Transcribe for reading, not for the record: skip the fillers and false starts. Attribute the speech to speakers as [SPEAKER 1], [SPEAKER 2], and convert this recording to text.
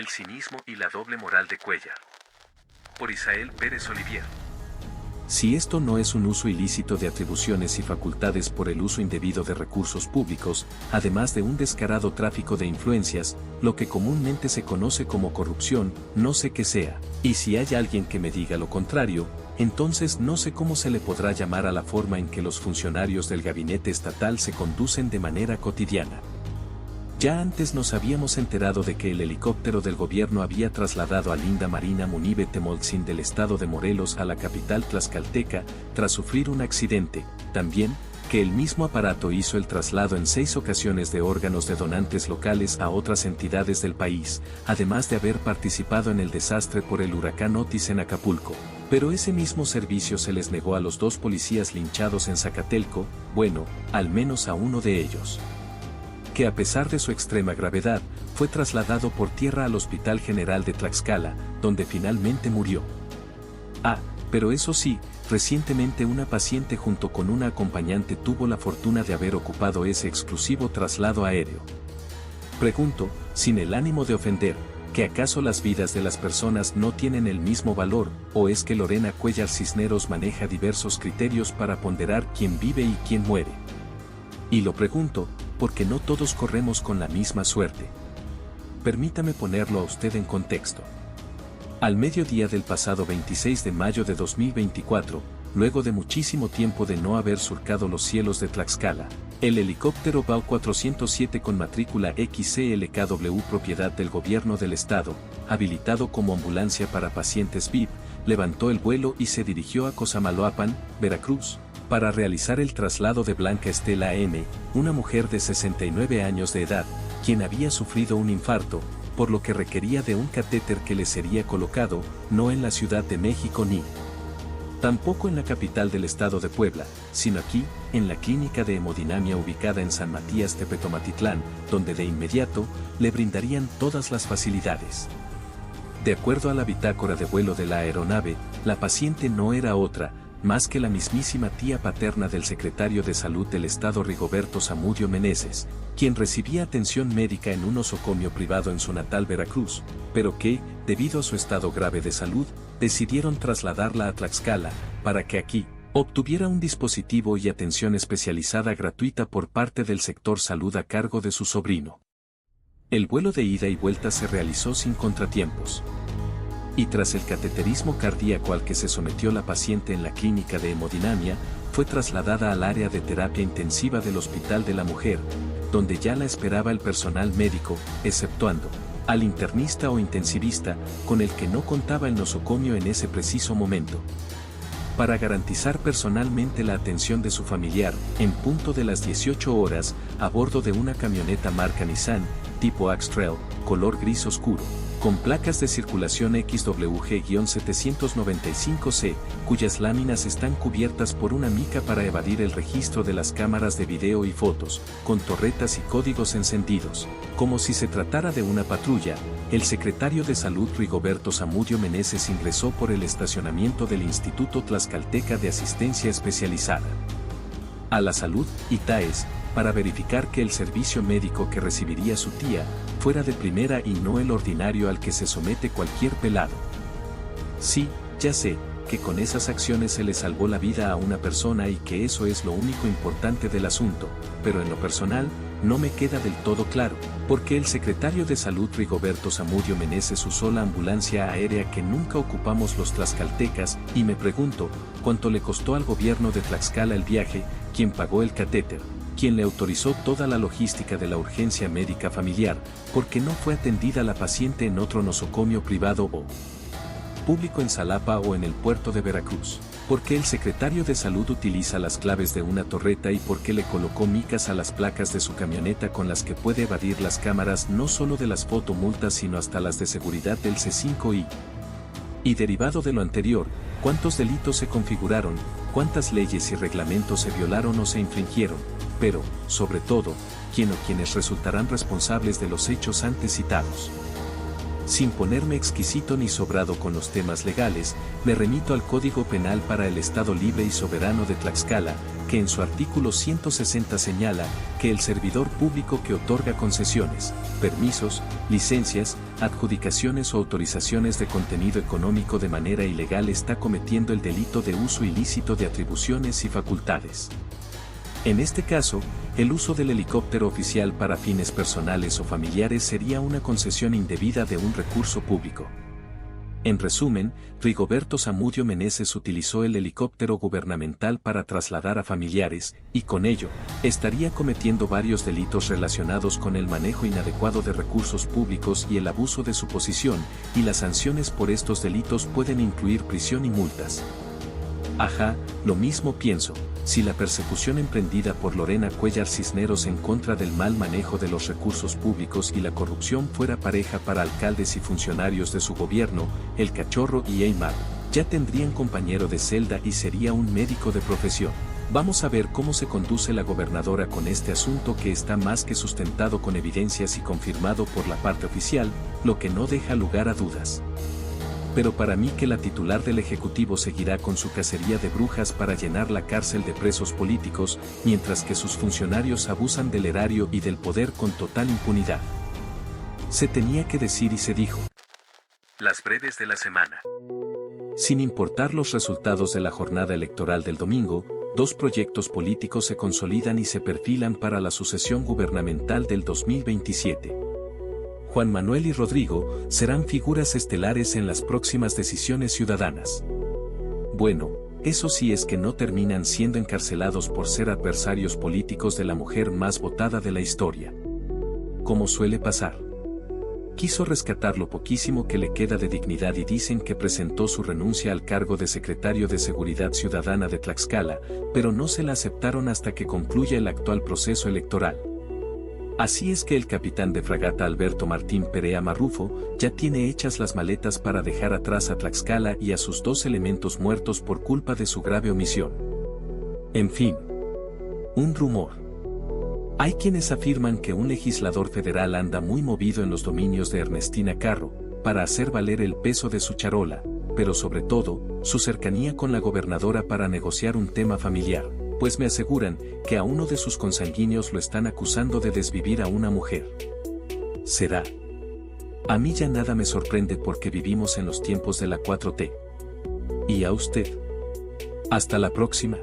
[SPEAKER 1] cinismo y la doble moral de Cuéllar. Por Isael Pérez Olivier.
[SPEAKER 2] Si esto no es un uso ilícito de atribuciones y facultades por el uso indebido de recursos públicos, además de un descarado tráfico de influencias, lo que comúnmente se conoce como corrupción, no sé qué sea, y si hay alguien que me diga lo contrario, entonces no sé cómo se le podrá llamar a la forma en que los funcionarios del gabinete estatal se conducen de manera cotidiana. Ya antes nos habíamos enterado de que el helicóptero del gobierno había trasladado a Linda Marina Munive Temoltzin del estado de Morelos a la capital tlaxcalteca tras sufrir un accidente, también, que el mismo aparato hizo el traslado en 6 ocasiones de órganos de donantes locales a otras entidades del país, además de haber participado en el desastre por el huracán Otis en Acapulco. Pero ese mismo servicio se les negó a los 2 policías linchados en Zacatelco, bueno, al menos a uno de ellos, que a pesar de su extrema gravedad, fue trasladado por tierra al Hospital General de Tlaxcala, donde finalmente murió. Pero eso sí, recientemente una paciente junto con una acompañante tuvo la fortuna de haber ocupado ese exclusivo traslado aéreo. Pregunto, sin el ánimo de ofender, ¿que acaso las vidas de las personas no tienen el mismo valor, o es que Lorena Cuéllar Cisneros maneja diversos criterios para ponderar quién vive y quién muere? Y lo pregunto, porque no todos corremos con la misma suerte. Permítame ponerlo a usted en contexto. Al mediodía del pasado 26 de mayo de 2024, luego de muchísimo tiempo de no haber surcado los cielos de Tlaxcala, el helicóptero BAU 407 con matrícula XCLKW propiedad del gobierno del estado, habilitado como ambulancia para pacientes VIP, levantó el vuelo y se dirigió a Cosamaloapan, Veracruz, para realizar el traslado de Blanca Estela M., una mujer de 69 años de edad, quien había sufrido un infarto, por lo que requería de un catéter que le sería colocado, no en la Ciudad de México ni tampoco en la capital del estado de Puebla, sino aquí, en la clínica de hemodinamia ubicada en San Matías Tepetomatitlán, donde de inmediato le brindarían todas las facilidades. De acuerdo a la bitácora de vuelo de la aeronave, la paciente no era otra, más que la mismísima tía paterna del secretario de Salud del Estado Rigoberto Zamudio Meneses, quien recibía atención médica en un nosocomio privado en su natal Veracruz, pero que, debido a su estado grave de salud, decidieron trasladarla a Tlaxcala, para que aquí obtuviera un dispositivo y atención especializada gratuita por parte del sector salud a cargo de su sobrino. El vuelo de ida y vuelta se realizó sin contratiempos. Y tras el cateterismo cardíaco al que se sometió la paciente en la clínica de hemodinamia, fue trasladada al área de terapia intensiva del Hospital de la Mujer, donde ya la esperaba el personal médico, exceptuando al internista o intensivista, con el que no contaba el nosocomio en ese preciso momento. Para garantizar personalmente la atención de su familiar, en punto de las 18 horas, a bordo de una camioneta marca Nissan, tipo X-Trail, color gris oscuro, con placas de circulación XWG-795C, cuyas láminas están cubiertas por una mica para evadir el registro de las cámaras de video y fotos, con torretas y códigos encendidos. Como si se tratara de una patrulla, el secretario de Salud Rigoberto Zamudio Meneses ingresó por el estacionamiento del Instituto Tlaxcalteca de Asistencia Especializada a la Salud, ITAES, para verificar que el servicio médico que recibiría su tía fuera de primera y no el ordinario al que se somete cualquier pelado. Sí, ya sé, que con esas acciones se le salvó la vida a una persona y que eso es lo único importante del asunto, pero en lo personal, no me queda del todo claro, porque el secretario de Salud Rigoberto Zamudio Meneses usó la ambulancia aérea que nunca ocupamos los tlaxcaltecas, y me pregunto, ¿cuánto le costó al gobierno de Tlaxcala el viaje, quién pagó el catéter, quien le autorizó toda la logística de la urgencia médica familiar, porque no fue atendida la paciente en otro nosocomio privado o público en Xalapa o en el puerto de Veracruz? ¿Por qué el secretario de Salud utiliza las claves de una torreta y por qué le colocó micas a las placas de su camioneta con las que puede evadir las cámaras no solo de las fotomultas sino hasta las de seguridad del C5I? Y derivado de lo anterior, ¿cuántos delitos se configuraron, cuántas leyes y reglamentos se violaron o se infringieron? Pero, sobre todo, ¿quién o quiénes resultarán responsables de los hechos antes citados? Sin ponerme exquisito ni sobrado con los temas legales, me remito al Código Penal para el Estado Libre y Soberano de Tlaxcala, que en su artículo 160 señala que el servidor público que otorga concesiones, permisos, licencias, adjudicaciones o autorizaciones de contenido económico de manera ilegal está cometiendo el delito de uso ilícito de atribuciones y facultades. En este caso, el uso del helicóptero oficial para fines personales o familiares sería una concesión indebida de un recurso público. En resumen, Rigoberto Zamudio Meneses utilizó el helicóptero gubernamental para trasladar a familiares, y con ello, estaría cometiendo varios delitos relacionados con el manejo inadecuado de recursos públicos y el abuso de su posición, y las sanciones por estos delitos pueden incluir prisión y multas. Ajá, lo mismo pienso. Si la persecución emprendida por Lorena Cuéllar Cisneros en contra del mal manejo de los recursos públicos y la corrupción fuera pareja para alcaldes y funcionarios de su gobierno, El Cachorro y Aymar, ya tendrían compañero de celda y sería un médico de profesión. Vamos a ver cómo se conduce la gobernadora con este asunto que está más que sustentado con evidencias y confirmado por la parte oficial, lo que no deja lugar a dudas. Pero para mí que la titular del Ejecutivo seguirá con su cacería de brujas para llenar la cárcel de presos políticos, mientras que sus funcionarios abusan del erario y del poder con total impunidad. Se tenía que decir y se dijo.
[SPEAKER 1] Las breves de la semana.
[SPEAKER 2] Sin importar los resultados de la jornada electoral del domingo, dos proyectos políticos se consolidan y se perfilan para la sucesión gubernamental del 2027. Juan Manuel y Rodrigo serán figuras estelares en las próximas decisiones ciudadanas. Bueno, eso sí es que no terminan siendo encarcelados por ser adversarios políticos de la mujer más votada de la historia. Como suele pasar. Quiso rescatar lo poquísimo que le queda de dignidad y dicen que presentó su renuncia al cargo de secretario de Seguridad Ciudadana de Tlaxcala, pero no se la aceptaron hasta que concluya el actual proceso electoral. Así es que el capitán de fragata Alberto Martín Perea Marrufo ya tiene hechas las maletas para dejar atrás a Tlaxcala y a sus dos elementos muertos por culpa de su grave omisión. En fin, un rumor. Hay quienes afirman que un legislador federal anda muy movido en los dominios de Ernestina Carro, para hacer valer el peso de su charola, pero sobre todo, su cercanía con la gobernadora para negociar un tema familiar. Pues me aseguran que a uno de sus consanguíneos lo están acusando de desvivir a una mujer. ¿Será? A mí ya nada me sorprende porque vivimos en los tiempos de la 4T. ¿Y a usted? Hasta la próxima.